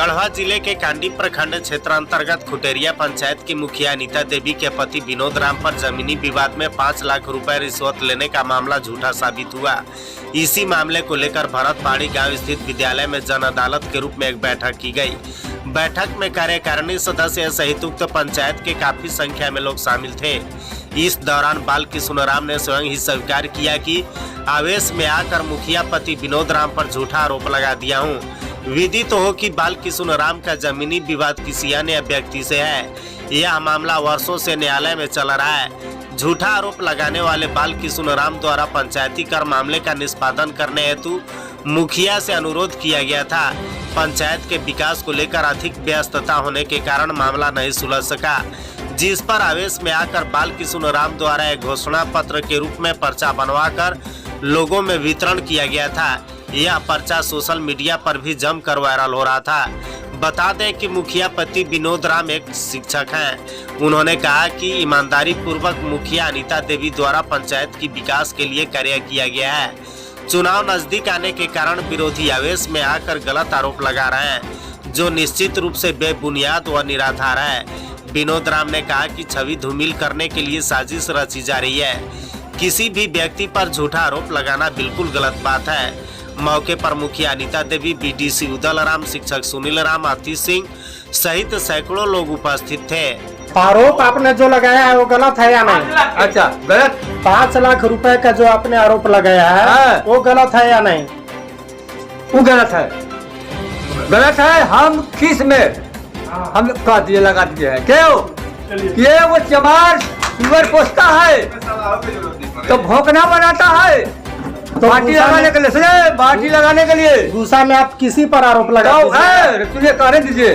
गढ़वा जिले के कांडी प्रखंड क्षेत्र अंतर्गत खुटेरिया पंचायत की मुखिया अनीता देवी के पति विनोद राम पर जमीनी विवाद में 5 लाख रुपए रिश्वत लेने का मामला झूठा साबित हुआ। इसी मामले को लेकर भरतपाड़ी गांव स्थित विद्यालय में जन अदालत के रूप में एक बैठक की गई। बैठक में कार्यकारिणी सदस्य सहित उक्त पंचायत के काफी संख्या में लोग शामिल थे। इस दौरान बालकिशोर राम ने स्वयं ही स्वीकार किया कि आवेश में आकर मुखिया पति विनोद राम पर झूठा आरोप लगा दिया हूँ। विदित तो हो कि बालकिशोर राम का जमीनी विवाद किसी अन्य व्यक्ति से है। यह मामला वर्षों से न्यायालय में चल रहा है। झूठा आरोप लगाने वाले बालकिशोर राम द्वारा पंचायती कर मामले का निष्पादन करने हेतु मुखिया से अनुरोध किया गया था। पंचायत के विकास को लेकर अधिक व्यस्तता होने के कारण मामला नहीं सुलझ सका, जिस पर आवेश में आकर बालकिशोर राम द्वारा एक घोषणा पत्र के रूप में पर्चा बनवाकर लोगों में वितरण किया गया था। यह पर्चा सोशल मीडिया पर भी जमकर वायरल हो रहा था। बता दें कि मुखिया पति विनोद राम एक शिक्षक हैं। उन्होंने कहा कि ईमानदारी पूर्वक मुखिया अनीता देवी द्वारा पंचायत की विकास के लिए कार्य किया गया है। चुनाव नजदीक आने के कारण विरोधी आवेश में आकर गलत आरोप लगा रहे हैं, जो निश्चित रूप से बेबुनियाद व निराधार है। विनोद राम ने कहा कि छवि धूमिल करने के लिए साजिश रची जा रही है। किसी भी व्यक्ति पर झूठा आरोप लगाना बिल्कुल गलत बात है। मौके पर मुखिया अनीता देवी, बीडीसी उदल राम, शिक्षक सुनील राम, आतिश सिंह सहित सैकड़ों लोग उपस्थित थे। आरोप आपने जो लगाया है वो गलत है या नहीं? अच्छा, गलत। 5 लाख रुपए का जो आपने आरोप लगाया है वो गलत है या नहीं? वो गलत है, गलत है। हम किस में हम कह दिए, लगा दिए है क्यों? ये वो चमार सुअर पोसता है तो भौंकना बनाता है, तो बाटी लगाने के लिए, बाटी लगाने के लिए गुस्सा में आप किसी पर आरोप लगाते हैं? तुझे कहने दीजिए,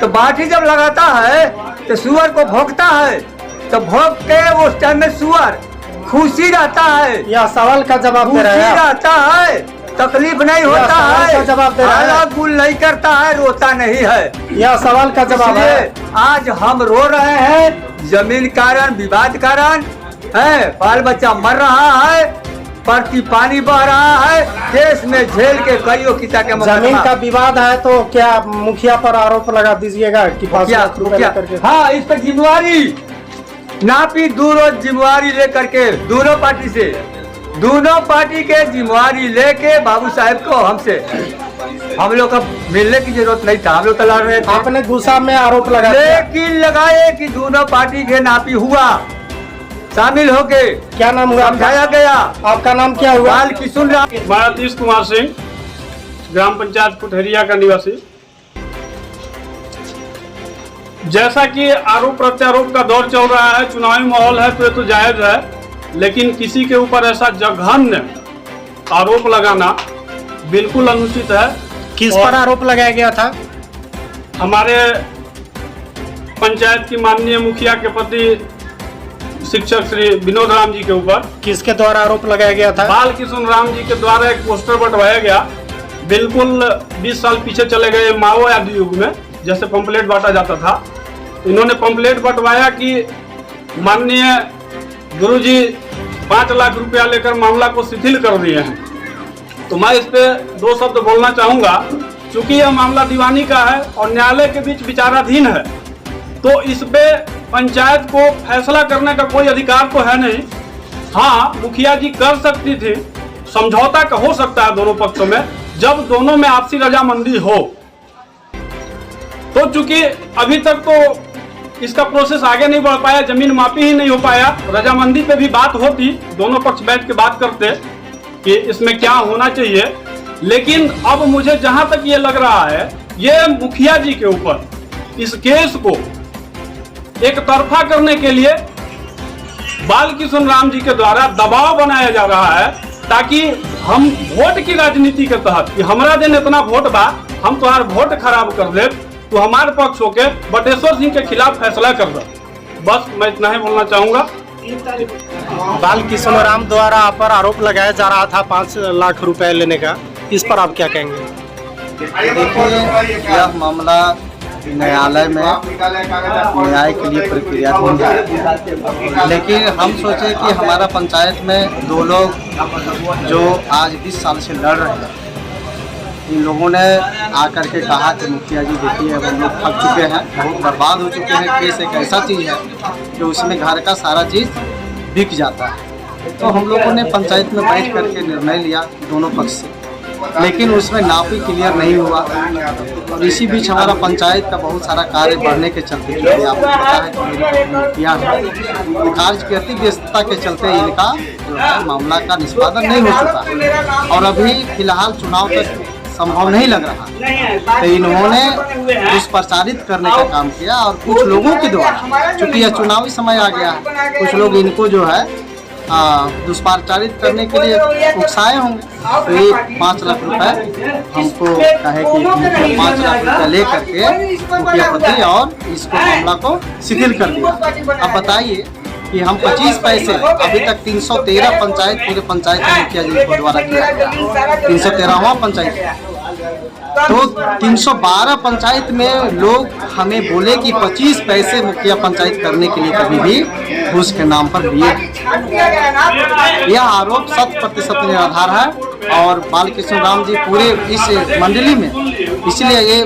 तो बाटी जब लगाता है तो सुअर को भौंकता है, तो भौंक के उस टाइम में सुअर खुशी रहता है। यह सवाल का जवाब दे रहे हैं? खुशी रहता है, तकलीफ नहीं होता है, जवाब दे रहे हैं? गुल नहीं करता है, रोता नहीं है। यह सवाल का जवाब है। आज हम रो रहे हैं जमीन कारण, विवाद कारण है, बाल बच्चा मर रहा है, परती पानी बह रहा है, देश में झेल के कईयों किता के जमीन का विवाद है, तो क्या मुखिया पर आरोप लगा दीजिएगा कि 5 लाख रुपए लेकर के? हाँ, इस पर जिम्मेवारी नापी, दोनों जिम्मेवारी लेकर के, दोनों पार्टी से, दोनों पार्टी के जिम्मेवारी लेके बाबू साहब को हमसे, हम लोग को मिलने की जरूरत नहीं था, हम लोग तो लड़ रहे थे। आपने गुस्सा में आरोप लगाया, लेकिन लगाए कि दोनों पार्टी के नापी हुआ, शामिल होके। क्या नाम हुआ? समझाया गया। आपका नाम क्या हुआ? बालकिशोर राम। आतिश कुमार सिंह, ग्राम पंचायत खुटेरिया का निवासी। जैसा कि आरोप प्रत्यारोप का दौर चल रहा है, चुनावी माहौल है, तो ये तो जायज है, लेकिन किसी के ऊपर ऐसा जघन्य आरोप लगाना बिल्कुल अनुचित है। किस पर आरोप लगाया गया था? हमारे पंचायत की माननीय मुखिया के पति शिक्षक श्री विनोद राम जी के ऊपर। किसके द्वारा आरोप लगाया गया था? बालकिशोर राम जी के द्वारा एक पोस्टर बंटवाया गया। बिल्कुल 20 साल पीछे चले गए माओवादी युग में, जैसे पंपलेट बांटा जाता था। इन्होंने पंपलेट बंटवाया कि माननीय गुरुजी 5 लाख रुपया लेकर मामला को शिथिल कर दिए हैं। तो मैं इस पे 2 शब्द बोलना चाहूँगा। चूंकि यह मामला दीवानी का है और न्यायालय के बीच विचाराधीन है, तो इस पे पंचायत को फैसला करने का कोई अधिकार तो है नहीं। हाँ, मुखिया जी कर सकती थी, समझौता का हो सकता है दोनों पक्षों में, जब दोनों में आपसी रजामंदी हो। तो चूंकि अभी तक तो इसका प्रोसेस आगे नहीं बढ़ पाया, जमीन मापी ही नहीं हो पाया, रजामंदी पे भी बात होती, दोनों पक्ष बैठ के बात करते कि इसमें क्या होना चाहिए। लेकिन अब मुझे जहां तक ये लग रहा है, ये मुखिया जी के ऊपर इस केस को एक तरफा करने के लिए बालकिशोर राम जी के द्वारा दबाव बनाया जा रहा है, ताकि हम वोट की राजनीति के तहत कि हमारा दिन इतना वोट बा, हम तुम्हारा वोट खराब कर दे, तो हमारे पक्ष होके बटेश्वर सिंह के खिलाफ फैसला कर दो। बस मैं इतना ही बोलना चाहूंगा। बालकिशोर राम द्वारा आप पर आरोप लगाया जा रहा था 5 लाख रुपए लेने का, इस पर आप क्या कहेंगे? देखिए, यह मामला न्यायालय में न्याय के लिए प्रक्रिया थी, लेकिन हम सोचे कि हमारा पंचायत में 2 लोग जो आज 20 साल से लड़ रहे हैं, इन लोगों ने आकर के कहा कि मुखिया जी देखिए अब हम लोग थक चुके हैं, बहुत बर्बाद हो चुके हैं। केस एक ऐसा चीज़ है कि उसमें घर का सारा चीज़ बिक जाता है। तो हम लोगों ने पंचायत में बैठ करके निर्णय लिया दोनों पक्ष से, लेकिन उसमें नापी क्लियर नहीं हुआ। और इसी बीच हमारा पंचायत का बहुत सारा कार्य बढ़ने के चलते, क्योंकि आपको पता है कि मेरी मुखिया है, कार्य की अति व्यस्तता के चलते इनका जो है मामला का निष्पादन नहीं हो चुका और अभी फिलहाल चुनाव तक संभव नहीं लग रहा। तो इन्होंने दुष्प्रचारित करने का काम किया और कुछ लोगों के द्वारा, चूँकि यह चुनावी समय आ गया है, कुछ लोग इनको जो है दुष्प्रचारित करने के लिए उकसाए होंगे। तो ये 5 लाख रुपए हमको कहे कि 5 लाख रुपए ले करके मुखिया पति और इसको मामला को शिथिल कर दिया। अब बताइए कि हम 25 पैसे अभी तक 313 पंचायत पूरे पंचायत में मुखिया जी को द्वारा किया गया, 313वां पंचायत। तो 312 पंचायत में लोग हमें बोले कि 25 पैसे मुखिया पंचायत करने के लिए कभी भी घूस के नाम पर दिए। यह आरोप 100% निराधार है और बालकृष्ण राम जी पूरे इस मंडली में, इसलिए ये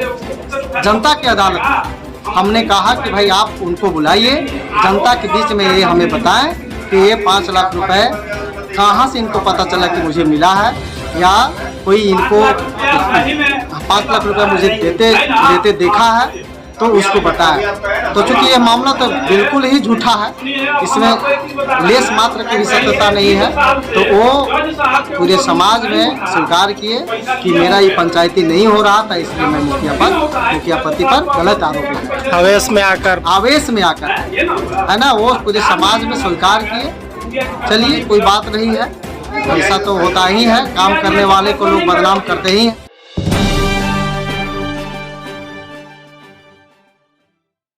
जनता की अदालत है। हमने कहा कि भाई आप उनको बुलाइए, जनता के बीच में ये हमें बताएं कि ये 5 लाख रुपए कहाँ से इनको पता चला कि मुझे मिला है, या कोई इनको 5 लाख रुपए मुझे देते देखा है तो उसको बताएं। तो चूंकि ये मामला तो बिल्कुल ही झूठा है, इसमें लेस मात्र की भी सत्यता नहीं है, तो वो पूरे समाज में स्वीकार किए कि मेरा ये पंचायती नहीं हो रहा था, इसलिए मैं मुखिया पति पर गलत आरोप लगाया। आवेश में आकर है ना, वो पूरे समाज में स्वीकार किए। चलिए कोई बात नहीं है, ऐसा तो होता ही है, काम करने वाले को लोग बदनाम करते ही हैं।